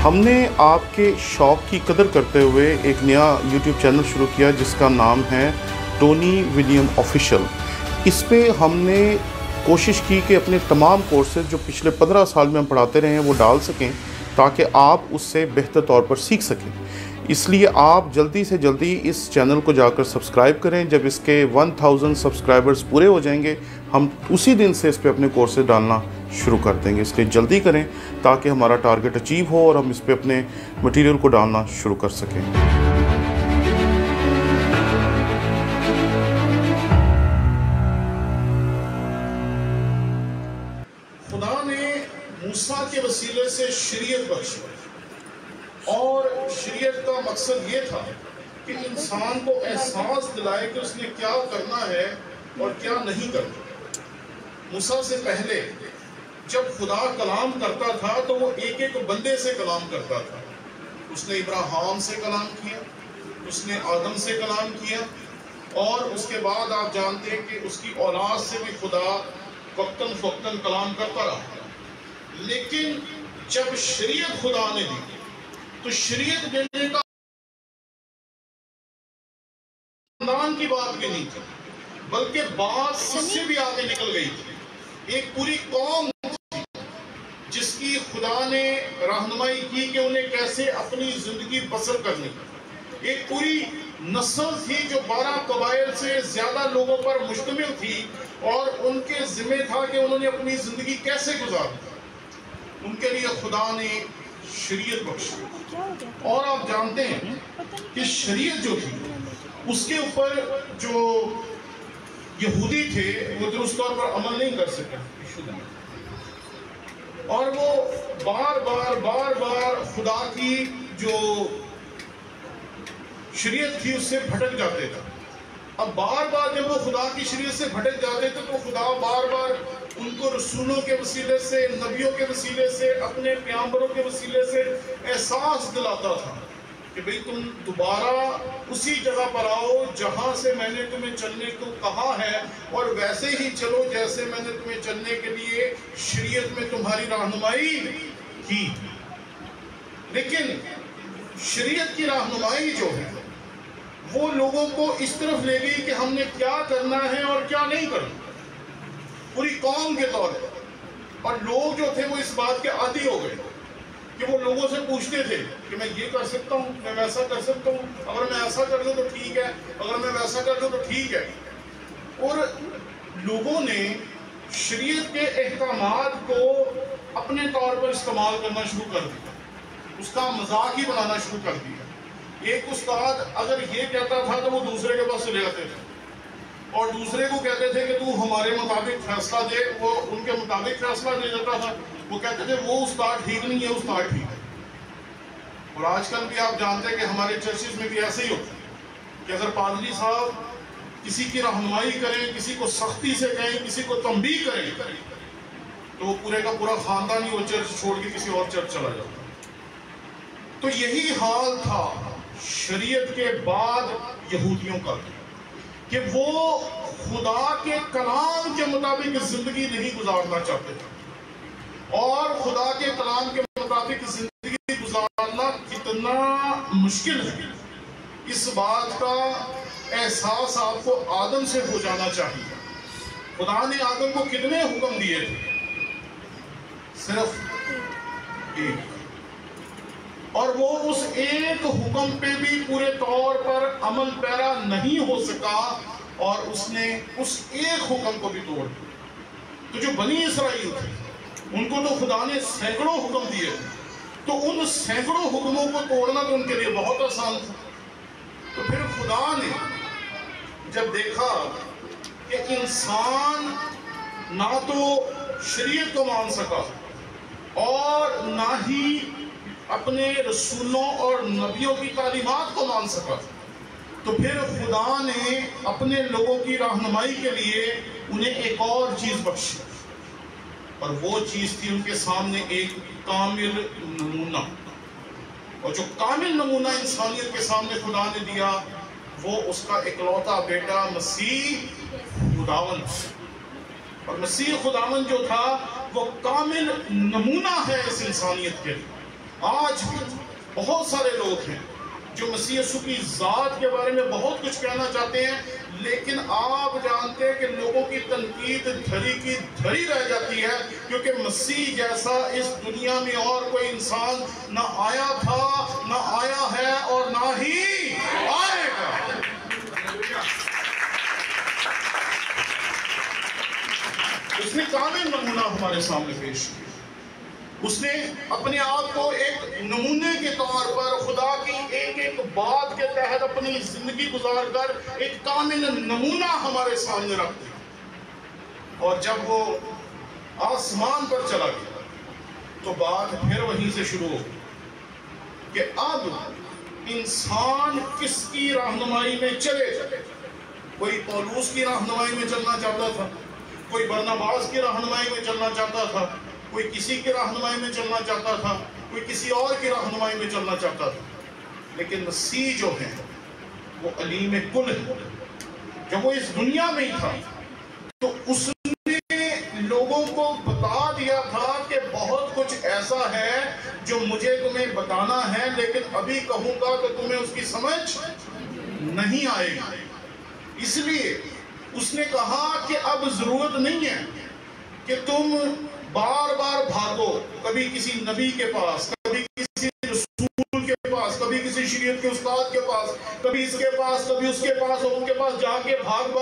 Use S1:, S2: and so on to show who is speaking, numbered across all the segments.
S1: ہم نے آپ کے شوق کی قدر کرتے ہوئے ایک نیا یوٹیوب چینل شروع کیا جس کا نام ہے ٹونی ولیم آفیشیل۔ اس پہ ہم نے کوشش کی کہ اپنے تمام کورسز جو پچھلے 15 سال میں ہم پڑھاتے رہے ہیں وہ ڈال سکیں تاکہ آپ اس سے بہتر طور پر سیکھ سکیں۔ اس لیے آپ جلدی سے جلدی اس چینل کو جا کر سبسکرائب کریں۔ جب اس کے 1000 سبسکرائبرز پورے ہو جائیں گے ہم اسی دن سے اس پہ اپنے کورسز ڈالنا شروع کر دیں گے، اس لیے جلدی کریں تاکہ ہمارا ٹارگٹ اچیو ہو اور ہم اس پہ اپنے مٹیریل کو ڈالنا شروع کر سکیں۔
S2: خدا نے موسیٰ کے وسیلے سے شریعت بخشی اور شریعت کا مقصد یہ تھا کہ انسان کو احساس دلائے کہ اس نے کیا کرنا ہے اور کیا نہیں کرنا۔ موسیٰ سے پہلے جب خدا کلام کرتا تھا تو وہ ایک ایک بندے سے کلام کرتا تھا۔ اس نے ابراہیم سے کلام کیا، اس نے آدم سے کلام کیا، اور اس کے بعد آپ جانتے ہیں کہ اس کی اولاد سے بھی خدا وقتاً فوقتاً کلام کرتا رہا۔ لیکن جب شریعت خدا نے دی تو شریعت دینے کا خاندان کی بات بھی نہیں تھی، بلکہ بات اس سے بھی آگے نکل گئی تھی۔ ایک پوری قوم جس کی خدا نے رہنمائی کی کہ انہیں کیسے اپنی زندگی بسر کرنی۔ ایک پوری نسل تھی جو 12 قبائل سے زیادہ لوگوں پر مشتمل تھی اور ان کے ذمہ تھا کہ انہوں نے اپنی زندگی کیسے گزارنی۔ ان کے لیے خدا نے شریعت بخشی، اور آپ جانتے ہیں کہ شریعت جو تھی اس کے اوپر جو یہودی تھے وہ درست طور پر عمل نہیں کر سکے، اور وہ بار بار خدا کی جو شریعت تھی اس سے بھٹک جاتے تھے۔ اب بار جب وہ خدا کی شریعت سے بھٹک جاتے تھے تو خدا بار ان کو رسولوں کے وسیلے سے، نبیوں کے وسیلے سے، اپنے پیغمبروں کے وسیلے سے احساس دلاتا تھا کہ بھئی تم دوبارہ اسی جگہ پر آؤ جہاں سے میں نے تمہیں چلنے کو کہا ہے، اور ویسے ہی چلو جیسے میں نے تمہیں چلنے کے لیے شریعت میں تمہاری رہنمائی کی۔ لیکن شریعت کی رہنمائی جو ہے وہ لوگوں کو اس طرف لے گئی کہ ہم نے کیا کرنا ہے اور کیا نہیں کرنا، پوری قوم کے طور پر۔ اور لوگ جو تھے وہ اس بات کے عادی ہو گئے کہ وہ لوگوں سے پوچھتے تھے کہ میں یہ کر سکتا ہوں، میں ویسا کر سکتا ہوں، اگر میں ایسا کر دوں تو ٹھیک ہے، اگر میں ویسا کر دوں تو ٹھیک ہے۔ اور لوگوں نے شریعت کے احکامات کو اپنے طور پر استعمال کرنا شروع کر دیا، اس کا مذاق ہی بنانا شروع کر دیا۔ ایک استاد اگر یہ کہتا تھا تو وہ دوسرے کے پاس چلے جاتے تھے اور دوسرے کو کہتے تھے کہ تو ہمارے مطابق فیصلہ دے، وہ ان کے مطابق فیصلہ دے دیتا تھا۔ وہ کہتے تھے وہ استاد ٹھیک نہیں ہے، استاد ٹھیک ہے۔ اور آج کل بھی آپ جانتے ہیں کہ ہمارے چرچز میں بھی ایسے ہی ہوتا ہے کہ اگر پادری صاحب کسی کی رہنمائی کریں، کسی کو سختی سے کہیں، کسی کو تنبیہ کریں تو وہ پورے کا پورا خاندان ہی وہ چرچ چھوڑ کے کسی اور چرچ چلا جاتا ہے۔ تو یہی حال تھا شریعت کے بعد یہودیوں کا کہ وہ خدا کے کلام کے مطابق زندگی نہیں گزارنا چاہتے تھے، اور خدا کے کلام کے مطابق زندگی گزارنا کتنا مشکل ہے اس بات کا احساس آپ کو آدم سے ہو جانا چاہیے۔ خدا نے آدم کو کتنے حکم دیے تھے؟ صرف ایک، اور وہ اس ایک حکم پہ بھی پورے طور پر عمل پیرا نہیں ہو سکا، اور اس نے اس ایک حکم کو بھی توڑ دیا۔ تو جو بنی اسرائیل تھے ان کو تو خدا نے سینکڑوں حکم دیے تھے، تو ان سینکڑوں حکموں کو توڑنا تو ان کے لیے بہت آسان تھا۔ تو پھر خدا نے جب دیکھا کہ انسان نہ تو شریعت کو مان سکا اور نہ ہی اپنے رسولوں اور نبیوں کی تعلیمات کو مان سکا، تو پھر خدا نے اپنے لوگوں کی رہنمائی کے لیے انہیں ایک اور چیز بخشی، اور وہ چیز تھی ان کے سامنے ایک کامل نمونہ۔ اور جو کامل نمونہ انسانیت کے سامنے خدا نے دیا وہ اس کا اکلوتا بیٹا مسیح خداوند، اور مسیح خداوند جو تھا وہ کامل نمونہ ہے اس انسانیت کے لیے۔ آج بھی بہت سارے لوگ ہیں جو مسیح یسوع کی ذات کے بارے میں بہت کچھ کہنا چاہتے ہیں، لیکن آپ جانتے ہیں کہ لوگوں کی تنقید دھری کی دھری رہ جاتی ہے، کیونکہ مسیح جیسا اس دنیا میں اور کوئی انسان نہ آیا تھا، نہ آیا ہے، اور نہ ہی آئے گا۔ اس نے کامل نمونہ ہمارے سامنے پیش کیا۔ اس نے اپنے آپ کو ایک نمونے کے طور پر خدا کی ایک ایک بات کے تحت اپنی زندگی گزار کر ایک کامل نمونہ ہمارے سامنے رکھ دیا، اور جب وہ آسمان پر چلا گیا تو بات پھر وہیں سے شروع ہو گئی کہ اب انسان کس کی رہنمائی میں چلے۔ کوئی پولوس کی رہنمائی میں چلنا چاہتا تھا، کوئی برناباس کی رہنمائی میں چلنا چاہتا تھا، کوئی کسی کی رہنمائی میں چلنا چاہتا تھا، کوئی کسی اور کی رہنمائی میں چلنا چاہتا تھا، لیکن مسیح جو ہے وہ علیم کل ہے۔ جب وہ اس دنیا میں ہی تھا تو اس نے لوگوں کو بتا دیا تھا کہ بہت کچھ ایسا ہے جو مجھے تمہیں بتانا ہے، لیکن ابھی کہوں گا تو تمہیں اس کی سمجھ نہیں آئے گی۔ اس لیے اس نے کہا کہ اب ضرورت نہیں ہے کہ تم بار بار بھاگو، کبھی کسی نبی کے پاس، کبھی کسی رسول کے پاس، کبھی کسی شریعت کے استاد کے پاس، کبھی اس کے پاس، کبھی اس کے پاس، اور ان کے پاس جا کے بھاگ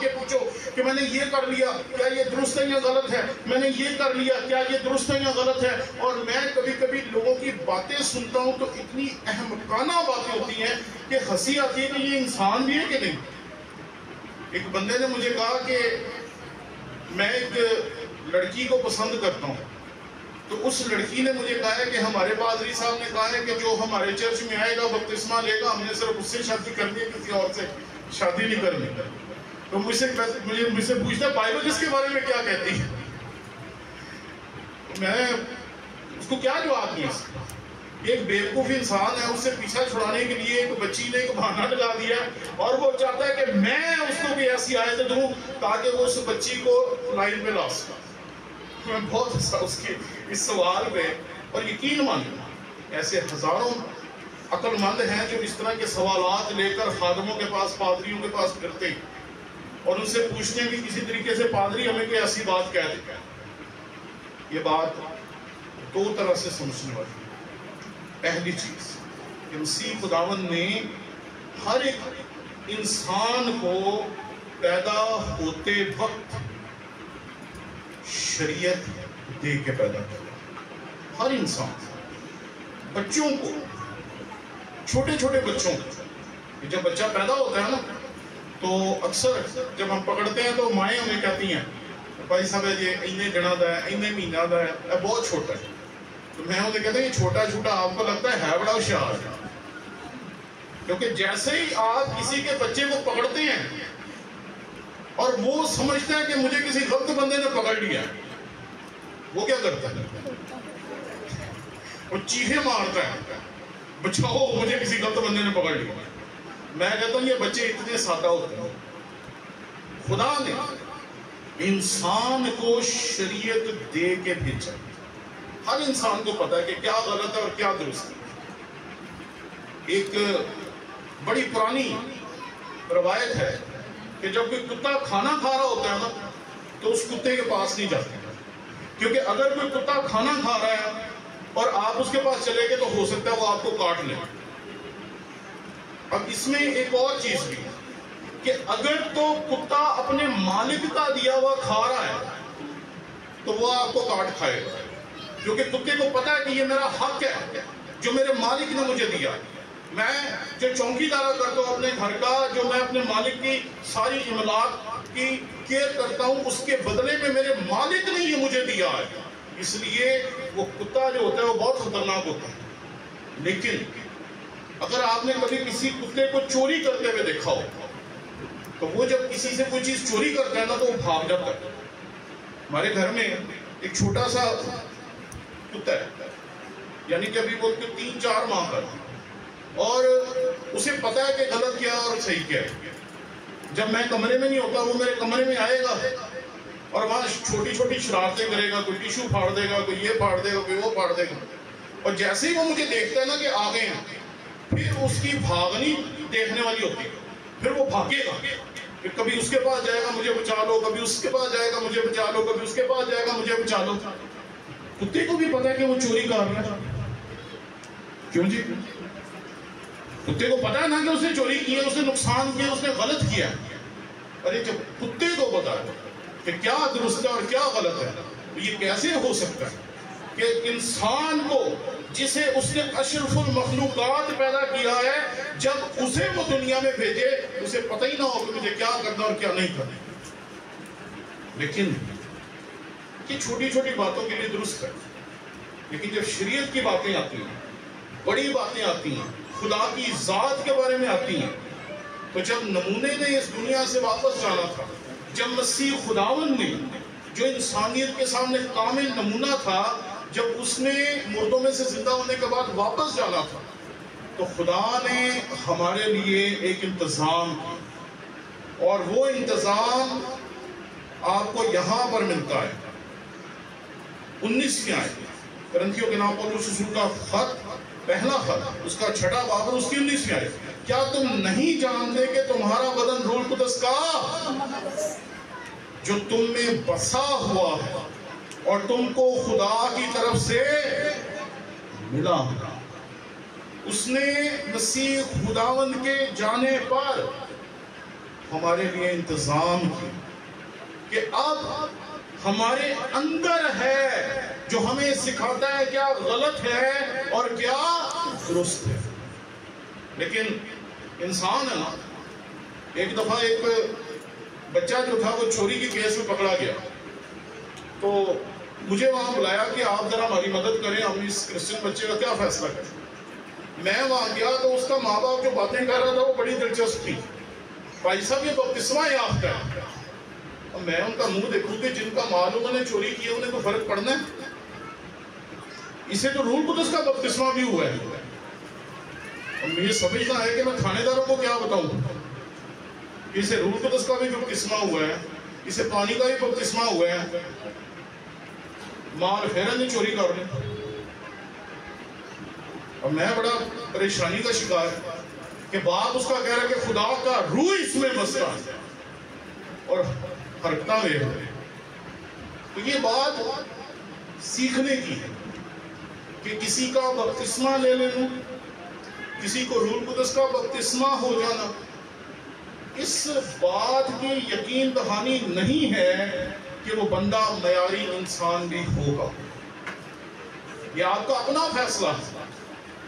S2: کے پوچھو کہ میں نے یہ کر لیا، کیا یہ درست ہے یا غلط ہے، میں نے یہ کر لیا، کیا یہ درست ہے یا غلط ہے۔ اور میں کبھی کبھی لوگوں کی باتیں سنتا ہوں تو اتنی احمقانہ باتیں ہوتی ہیں کہ ہنسی آتی ہے کہ یہ انسان بھی ہے کہ نہیں۔ ایک بندے نے مجھے کہا کہ میں ایک لڑکی کو پسند کرتا ہوں، تو اس لڑکی نے مجھے کہا ہے کہ ہمارے پادری صاحب نے کہا ہے کہ جو ہمارے چرچ میں آئے گا بپتسمہ لے گا، ہم نے صرف اس سے شادی کرنی ہے، کسی اور سے شادی نہیں کرنی۔ تو مجھ سے پوچھتا بائبل اس کے بارے میں کیا کہتی ہے، میں اس کو کیا جواب دیا۔ ایک بیوقوف انسان ہے، اس سے پیچھا چھڑانے کے لیے ایک بچی نے ایک بہانہ لگا دیا، اور وہ چاہتا ہے کہ میں اس کو بھی ایسی آیت دوں تاکہ وہ اس بچی کو لائن پہ لا سکے۔ میں بہت ہنسا اس کے اس سوال پہ، اور یقین ماننا ایسے ہزاروں عقل مند ہیں جو اس طرح کے سوالات لے کر خادموں کے پاس، پادریوں کے پاس پھرتے ہیں اور ان سے پوچھتے ہیں کہ کسی طریقے سے پادری ہمیں کوئی ایسی بات کہہ دے۔ یہ بات دو طرح سے سمجھنے والی ہے۔ پہلی چیز کہ مسیح خداوند نے ہر ایک انسان کو پیدا ہوتے وقت شریعت دے کے پیدا کیا۔ ہر انسان، بچوں کو، چھوٹے چھوٹے بچوں کو، جب بچہ پیدا ہوتا ہے نا تو اکثر جب ہم پکڑتے ہیں تو مائیں ہمیں کہتی ہیں بھائی صاحب یہ اینے دنوں دا ہے، اینے مہینہ دا ہے، یہ بہت چھوٹا ہے۔ تو میں انہیں کہتا ہوں یہ چھوٹا چھوٹا آپ کو لگتا ہے بڑا ہوشیار ہے، کیونکہ جیسے ہی آپ کسی کے بچے کو پکڑتے ہیں اور وہ سمجھتا ہے کہ مجھے کسی غلط بندے نے پکڑ لیا، وہ کیا کرتا ہے؟ وہ چیخیں مارتا ہے، بچاؤ مجھے کسی غلط بندے نے پکڑ لیا۔ میں کہتا ہوں یہ بچے اتنے سادہ ہوتے ہیں۔ خدا نے انسان کو شریعت دے کے بھیجا، ہر انسان کو پتا ہے کہ کیا غلط ہے اور کیا درست ہے۔ ایک بڑی پرانی روایت ہے کہ جب کوئی کتا کھانا کھا رہا ہوتا ہے نا تو اس کتے کے پاس نہیں جاتے، کیونکہ اگر کوئی کتا کھانا کھا رہا ہے اور آپ اس کے پاس چلے گئے تو ہو سکتا ہے وہ آپ کو کاٹ لے۔ اب اس میں ایک اور چیز بھی ہے کہ اگر تو کتا اپنے مالک کا دیا ہوا کھا رہا ہے تو وہ آپ کو کاٹ کھائے گا، کیونکہ کتے کو پتا ہے کہ یہ میرا حق ہے جو میرے مالک نے مجھے دیا۔ میں جو چوکی دارا کرتا ہوں اپنے گھر کا، جو میں اپنے مالک کی ساری املاک کی کیئر کرتا ہوں، اس کے بدلے میں میرے مالک نے یہ مجھے دیا ہے۔ اس لیے وہ کتا جو ہوتا ہے وہ بہت خطرناک ہوتا ہے۔ لیکن اگر آپ نے کبھی کسی کتے کو چوری کرتے ہوئے دیکھا ہو تو وہ جب کسی سے کوئی چیز چوری کرتا ہے نا تو وہ بھاگ جاتا ہے۔ ہمارے گھر میں ایک چھوٹا سا کتا ہے، یعنی کہ ابھی وہ 3-4 ماہ کا، اور اسے پتا ہے کہ غلط کیا اور صحیح کیا ہے۔ جب میں کمرے میں نہیں ہوتا وہ میرے کمرے میں آئے گا اور وہاں چھوٹی چھوٹی شرارتیں کرے گا، کوئی ٹیشو پھاڑ دے گا، کوئی یہ پھاڑ دے گا، کوئی وہ پھاڑ دے گا، اور جیسے ہی وہ مجھے دیکھتا ہے نا کہ آ گئے ہیں، پھر اس کی بھاگنی دیکھنے والی ہوتی ہے، پھر وہ بھاگے گا، پھر کبھی اس کے پاس جائے گا مجھے بچا لو، کبھی اس کے پاس جائے گا مجھے بچا لو، کبھی اس کے پاس جائے گا مجھے بچا لو۔ کتے کو بھی پتا ہے کہ وہ چوری کر رہا ہے، کیوں جی؟ کتے کو پتا ہے نا کہ اس نے چوری کی ہے، اس نے نقصان کیا، اس نے غلط کیا۔ ارے جب کتے کو پتا ہے کہ کیا درست ہے اور کیا غلط ہے، تو یہ کیسے ہو سکتا ہے کہ انسان کو جسے اس نے اشرف المخلوقات پیدا کیا ہے، جب اسے وہ دنیا میں بھیجے اسے پتہ ہی نہ ہو کہ مجھے کیا کرنا اور کیا نہیں کرنا۔ لیکن یہ چھوٹی چھوٹی باتوں کے لیے درست ہے، لیکن جب شریعت کی باتیں آتی ہیں، بڑی باتیں آتی ہیں، خدا کی ذات کے بارے میں آتی ہیں، تو جب نمونے نے اس دنیا سے واپس جانا تھا، جب مسیح خداوند نے جو انسانیت کے سامنے کامل نمونہ تھا، جب اس نے مردوں میں سے زندہ ہونے کے بعد واپس جانا تھا، تو خدا نے ہمارے لیے ایک انتظام کیا، اور وہ انتظام آپ کو یہاں پر ملتا ہے۔ 19 آیت کرنتھیوں کے نام پولس رسول کا خط، پہلا خط، اس کا 6واں باب اور اس کی 19 آیت۔ کیا تم نہیں جانتے کہ تمہارا بدن روح القدس کا جو تم میں بسا ہوا ہے اور تم کو خدا کی طرف سے ملا؟ اس نے مسیح خداوند کے جانے پر ہمارے لیے انتظام کیا کہ اب ہمارے اندر ہے جو ہمیں سکھاتا ہے کیا غلط ہے اور کیا درست ہے۔ لیکن انسان ہے نا، ایک دفعہ ایک بچہ جو تھا وہ چوری کی کیس میں پکڑا گیا، تو مجھے وہاں بلایا کہ آپ ذرا ہماری مدد کریں، ہم اس کرسچن بچے کا کیا فیصلہ کریں۔ میں وہاں گیا تو اس کا ماں باپ جو باتیں کر رہا تھا وہ بڑی دلچسپ تھی۔ بھائی صاحب یہ بپتسمہ یافتہ ہے، اور میں ان کا منہ دیکھوں کہ جن کا مال انہوں نے چوری کیا انہیں تو فرق پڑنا ہے، اسے تو روح القدس کا بپتسمہ بھی ہوا ہے۔ اور مجھے سمجھنا ہے کہ میں تھانے داروں کو کیا بتاؤں کہ اسے روح القدس کا بھی بپتسمہ ہوا ہے، اسے پانی کا بھی بپتسمہ ہوا ہے، مال پھر نے چوری کر لی۔ اور میں بڑا پریشانی کا شکار ہے کہ باپ اس کا کہہ رہا ہے کہ خدا کا روح اس میں بستا ہے اور حرکتاں لے رہے ہیں۔ تو یہ بات سیکھنے کی ہے کہ کسی کا بپتسمہ لے لینا، کسی کو روح القدس کا بپتسمہ ہو جانا، اس بات کی یقین دہانی نہیں ہے کہ وہ بندہ معیاری انسان بھی ہوگا۔ یہ آپ کا اپنا فیصلہ ہے۔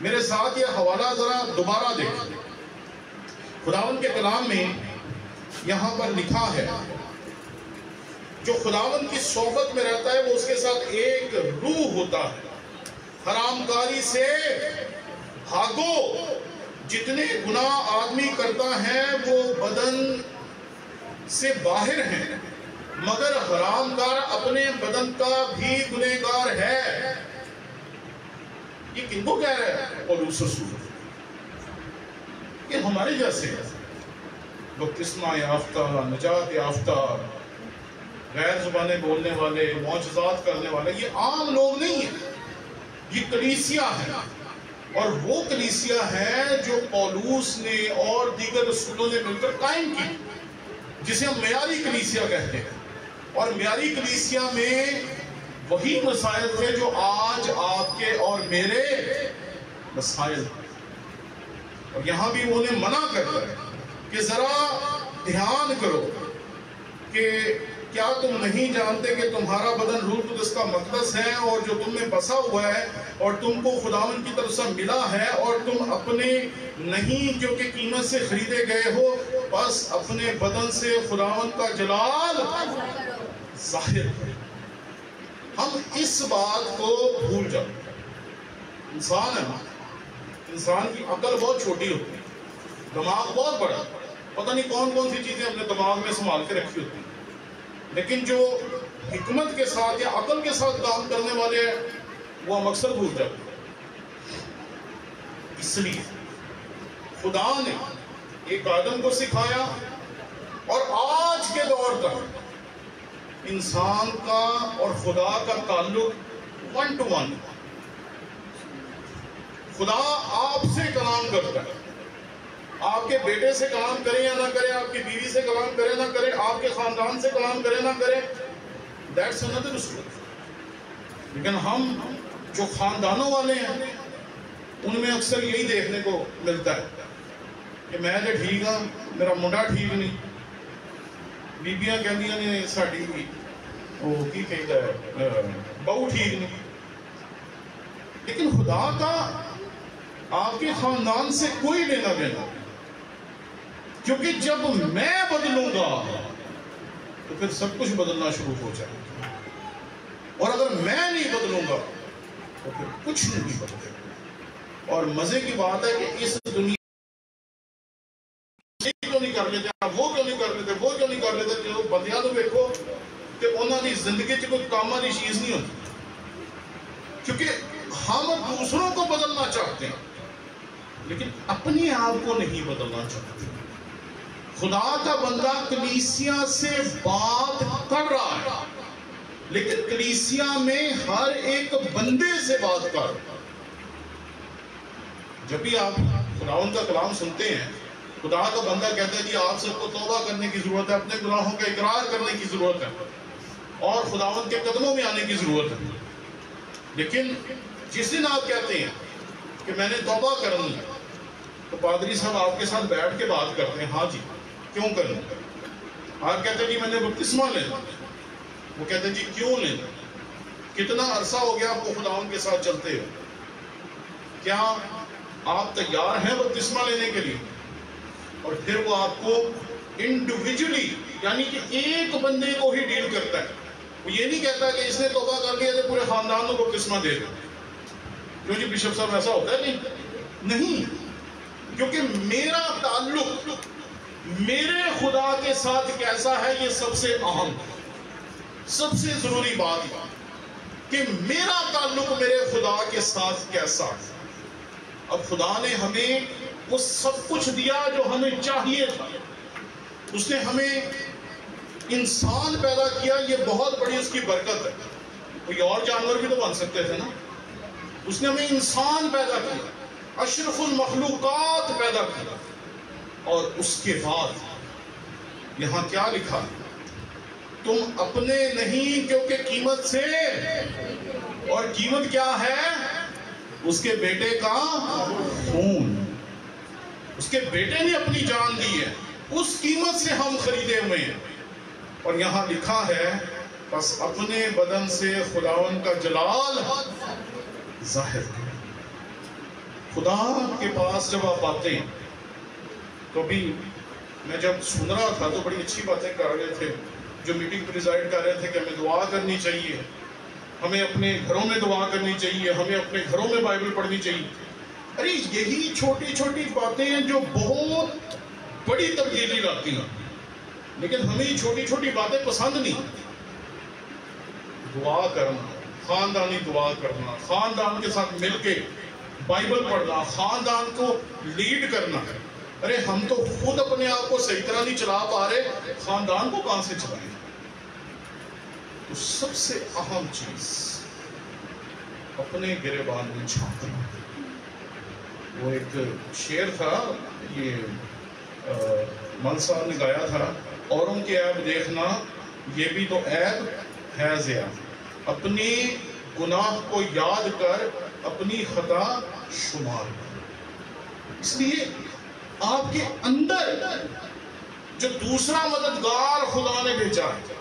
S2: میرے ساتھ یہ حوالہ ذرا دوبارہ دیکھیں۔ خداوند کے کلام میں یہاں پر لکھا ہے، جو خداوند کی صحبت میں رہتا ہے وہ اس کے ساتھ ایک روح ہوتا ہے۔ حرام کاری سے بھاگو، جتنے گناہ آدمی کرتا ہے وہ بدن سے باہر ہیں، مگر حرام کار اپنے بدن کا بھی گنہگار ہے۔ یہ کن کو کہہ رہا ہے؟ پولس رسول۔ یہ ہمارے جیسے ہے، بپتسمہ یافتہ، نجات یافتہ، غیر زبانیں بولنے والے، معجزات کرنے والے، یہ عام لوگ نہیں ہیں، یہ کلیسیا ہے۔ اور وہ کلیسیا ہے جو پولس نے اور دیگر رسولوں نے مل کر قائم کی، جسے ہم معیاری کلیسیا کہتے ہیں۔ اور معیاری کلیسیا میں وہی مسائل تھے جو آج آپ کے اور میرے مسائل ہیں۔ اور یہاں بھی وہ انہیں منع کرتا ہے کہ ذرا دھیان کرو کہ کیا تم نہیں جانتے کہ تمہارا بدن روح القدس کا مقدس ہے اور جو تم میں بسا ہوا ہے اور تم کو خداوند کی طرف سے ملا ہے، اور تم اپنے نہیں جو کہ قیمت سے خریدے گئے ہو، بس اپنے بدن سے خداوند کا جلال ظاہر ہے۔ ہم اس بات کو بھول جاتے ہیں۔ انسان ہے نا، انسان کی عقل بہت چھوٹی ہوتی ہے، دماغ بہت بڑا، پتہ نہیں کون کون سی چیزیں اپنے دماغ میں سنبھال کے رکھی ہوتی ہیں، لیکن جو حکمت کے ساتھ یا عقل کے ساتھ کام کرنے والے ہیں وہ ہم اکثر بھول جاتے ہیں۔ اس لیے خدا نے ایک آدم کو سکھایا، اور آج کے دور تک انسان کا اور خدا کا تعلق 1 to 1، خدا آپ سے کلام کرتا ہے. آپ کے بیٹے سے کلام کرے یا نہ کرے, آپ کی بیوی سے کلام کرے نہ کرے, آپ کے خاندان سے کلام کرے نہ کرے, دیٹس another story. لیکن ہم جو خاندانوں والے ہیں ان میں اکثر یہی دیکھنے کو ملتا ہے کہ میں جو ٹھیک ہاں, میرا منڈا ٹھیک نہیں, بیبیاں کہندیاں نے ساڈی وہ کی کہتا ہے بہو ٹھیک نہیں. لیکن خدا کا آپ کے خاندان سے کوئی لینا دینا, کیونکہ جب میں بدلوں گا تو پھر سب کچھ بدلنا شروع ہو جائے گا, اور اگر میں نہیں بدلوں گا تو پھر کچھ نہیں بدلے گا. اور مزے کی بات ہے کہ اس دنیا کیوں نہیں کر لیتے, وہ کیوں نہیں کر لیتے, وہ کیوں نہیں کر لیتے, جو بندیاں تو دیکھو کہ انہوں نے زندگی چ کوئی کام والی چیز نہیں ہوتی, کیونکہ ہم دوسروں کو بدلنا چاہتے ہیں لیکن اپنے آپ کو نہیں بدلنا چاہتے. خدا کا بندہ کلیسیا سے بات کر رہا ہے لیکن کلیسیا میں ہر ایک بندے سے بات کر رہا ہے. جب بھی آپ خداوند کا کلام سنتے ہیں, خدا کا بندہ کہتا ہے کہ آپ سب کو توبہ کرنے کی ضرورت ہے, اپنے گناہوں کا اقرار کرنے کی ضرورت ہے اور خداوند کے قدموں میں آنے کی ضرورت ہے. لیکن جس دن آپ کہتے ہیں کہ میں نے توبہ کرنی ہے تو پادری صاحب آپ کے ساتھ بیٹھ کے بات کرتے ہیں, ہاں جی کیوں کرنا, آپ کہتے ہیں جی میں نے بپتسمہ لینا, وہ کہتے ہیں جی کیوں لینا, کتنا عرصہ ہو گیا آپ کو خداوند کے ساتھ چلتے ہو, کیا آپ تیار ہیں بپتسمہ لینے کے لیے؟ اور پھر وہ آپ کو انڈیویجولی یعنی کہ ایک بندے کو ہی ڈیل کرتا ہے. وہ یہ نہیں کہتا کہ اس نے توبہ کر لیا تو پورے خاندان کو بپتسمہ دے دیں. کیوں جی بشپ صاحب ایسا ہوتا ہے نہیں, کیونکہ میرا تعلق میرے خدا کے ساتھ کیسا ہے یہ سب سے اہم, سب سے ضروری بات ہے کہ میرا تعلق میرے خدا کے ساتھ کیسا ہے. اب خدا نے ہمیں وہ سب کچھ دیا جو ہمیں چاہیے تھا. اس نے ہمیں انسان پیدا کیا, یہ بہت بڑی اس کی برکت ہے. کوئی اور جانور بھی تو بن سکتے تھے نا, اس نے ہمیں انسان پیدا کیا, اشرف المخلوقات پیدا کیا. اور اس کے بعد یہاں کیا لکھا, تم اپنے نہیں کیونکہ قیمت سے, اور قیمت کیا ہے, اس کے بیٹے کا خون. اس کے بیٹے نے اپنی جان دی ہے, اس قیمت سے ہم خریدے ہوئے ہیں. اور یہاں لکھا ہے بس اپنے بدن سے خداوند کا جلال ظاہر کریں. خدا کے پاس جب آپ آتے ہیں تو بھی میں جب سن رہا تھا تو بڑی اچھی باتیں کر رہے تھے جو میٹنگ پریزائڈ کر رہے تھے کہ ہمیں دعا کرنی چاہیے, ہمیں اپنے گھروں میں دعا کرنی چاہیے, ہمیں اپنے گھروں میں بائبل پڑھنی چاہیے. ارے یہی چھوٹی چھوٹی باتیں ہیں جو بہت بڑی تبدیلی لاتی ہیں, لیکن ہمیں یہ چھوٹی چھوٹی باتیں پسند نہیں. دعا کرنا, خاندانی دعا کرنا, خاندان کے ساتھ مل کے بائبل پڑھنا, خاندان کو لیڈ کرنا. ارے ہم تو خود اپنے آپ کو صحیح طرح نہیں چلا پا رہے, خاندان کو کہاں سے چلائیں؟ تو سب سے اہم چیز اپنے گریبان میں جھانکنا. وہ ایک شعر تھا, یہ مل صاحب نے گایا تھا, اوروں کے عیب دیکھنا یہ بھی تو عیب ہے ضیا, اپنی گناہ کو یاد کر اپنی خطا شمار کر. اس لیے آپ کے اندر جو دوسرا مددگار خدا نے بھیجا ہے,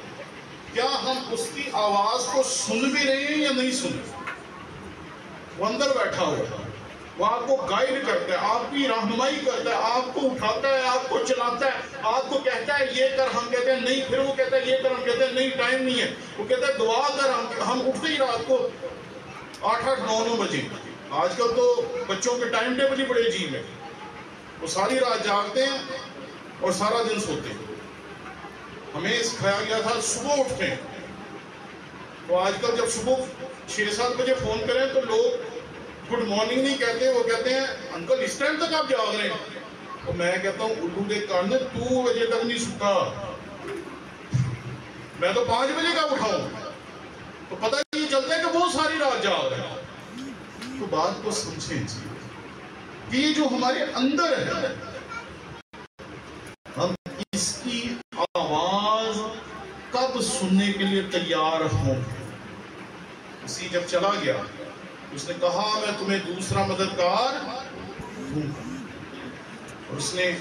S2: کیا ہم اس کی آواز کو سن بھی رہے ہیں یا نہیں سن رہے؟ وہ اندر بیٹھا ہوا ہے, وہ آپ کو گائیڈ کرتا ہے, آپ کی رہنمائی کرتا ہے, آپ کو اٹھاتا ہے, آپ کو چلاتا ہے, آپ کو کہتا ہے یہ کر, ہم کہتے ہیں نہیں, پھر وہ کہتا ہے یہ کر, ہم کہتے ہیں نہیں ٹائم نہیں ہے, وہ کہتا ہے دعا کر, ہم اٹھتے ہی رات کو 8-9 بجے. آج کل تو بچوں کے ٹائم ٹیبل ہی بڑے عجیب ہے, وہ ساری رات جاگتے ہیں اور سارا دن سوتے ہیں. ہمیں سکھایا گیا تھا صبح اٹھتے ہیں, تو آج کل جب صبح 6-7 بجے فون کریں تو لوگ گڈ مارننگ نہیں کہتے, وہ کہتے ہیں انکل اس ٹائم تک آپ جاگ رہے ہیں. تو میں کہتا ہوں الو دے کان, 2 بجے تک نہیں سوتا, میں تو 5 بجے کا اٹھاؤں. تو پتہ یہ چلتا ہے کہ وہ ساری رات جاگ رہے ہیں. تو بات کو سمجھیں جی, کہ یہ جو ہمارے اندر ہے ہم اس کی آواز کب سننے کے لیے تیار ہوں. اسی جب چلا گیا اس نے کہا میں تمہیں دوسرا مددگار دوں گا. اور اس نے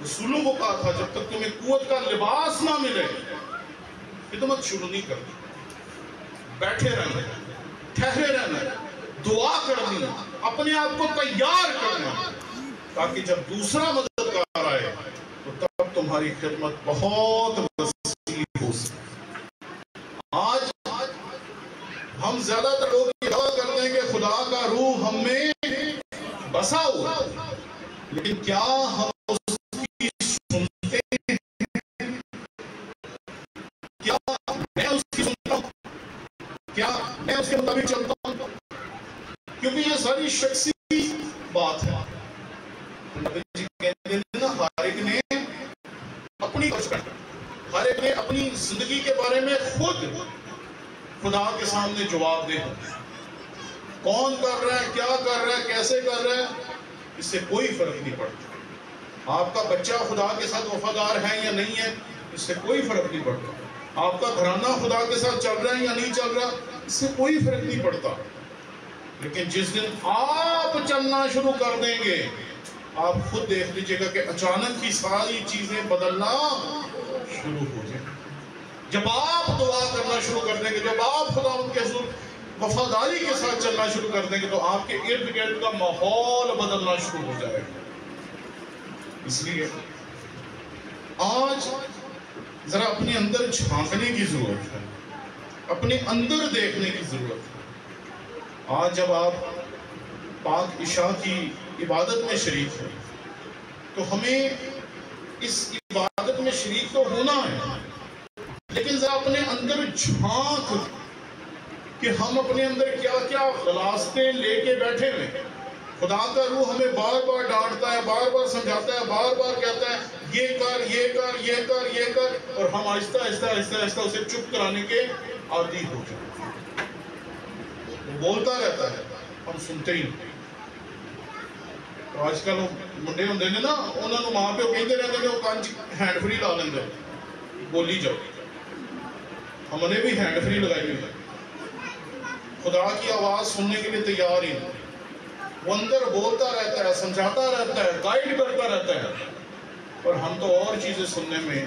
S2: رسولوں کو کہا تھا جب تک تمہیں قوت کا لباس نہ ملے خدمت شروع نہیں کرنی, بیٹھے رہنا, ٹھہرے رہنا, دعا کرنی, اپنے آپ کو تیار کرنا, تاکہ جب دوسرا مددگار آئے تو تب تمہاری خدمت بہت وسیع ہو سکے. آج ہم زیادہ تر لوگ یہ دعا کرتے ہیں کہ خدا کا روح ہم میں بسا ہوا, لیکن کیا ہم اس کی سنتے ہیں؟ کیا میں اس کی سنتا ہوں؟ کیا میں اس کے مطابق چلتا ہوں؟ کیونکہ یہ ساری شخصی بات ہے. نبی جی کہتے ہیں نا, ہر ایک نے اپنی ہر ایک نے اپنی زندگی کے بارے میں خود خدا کے سامنے جواب دے. کون کر رہا ہے, کیا کر رہا ہے, کیسے کر رہا ہے, اس سے کوئی فرق نہیں پڑتا. آپ کا بچہ خدا کے ساتھ وفادار ہے یا نہیں ہے, اس سے کوئی فرق نہیں پڑتا. آپ کا گھرانہ خدا کے ساتھ چل رہا ہے یا نہیں چل رہا, اس سے کوئی فرق نہیں پڑتا. لیکن جس دن آپ چلنا شروع کر دیں گے, آپ خود دیکھ لیجئے گا کہ اچانک ہی ساری چیزیں بدلنا شروع ہو جائیں. جب آپ دعا کرنا شروع کر دیں گے, جب آپ خدا ان کے حضور وفاداری کے ساتھ چلنا شروع کر دیں گے, تو آپ کے ارد گرد کا ماحول بدلنا شروع ہو جائے گا. اس لیے آج ذرا اپنے اندر جھانکنے کی ضرورت ہے, اپنے اندر دیکھنے کی ضرورت ہے. آج جب آپ پاک عشاء کی عبادت میں شریک ہیں تو ہمیں اس عبادت میں شریک تو ہونا ہے, لیکن ذرا اپنے اندر جھانک کہ ہم اپنے اندر کیا کیا غلاستیں لے کے بیٹھے ہوئے. خدا کا روح ہمیں بار بار ڈانٹتا ہے, بار بار سمجھاتا ہے, بار بار کہتا ہے یہ کر, یہ کر, یہ کر, یہ کر, اور ہم آہستہ آہستہ آہستہ آہستہ اسے چپ کرانے کے عادی ہو جاتے ہیں. وہ بولتا رہتا ہے, ہم سنتے ہی نہیں. تو آج کل منڈے ہوندے نے نا, انہوں نے ماں پیو کہتے رہتے ہیں وہ کانچ ہینڈ فری لا لیں گے, بولی جاؤ. ہم نے بھی ہینڈ فری لگائی ہوئی ہے, خدا کی آواز سننے کے لیے تیار ہی نہیں. وہ اندر بولتا رہتا ہے, سمجھاتا رہتا ہے, گائیڈ کرتا رہتا ہے, اور ہم تو اور چیزیں سننے میں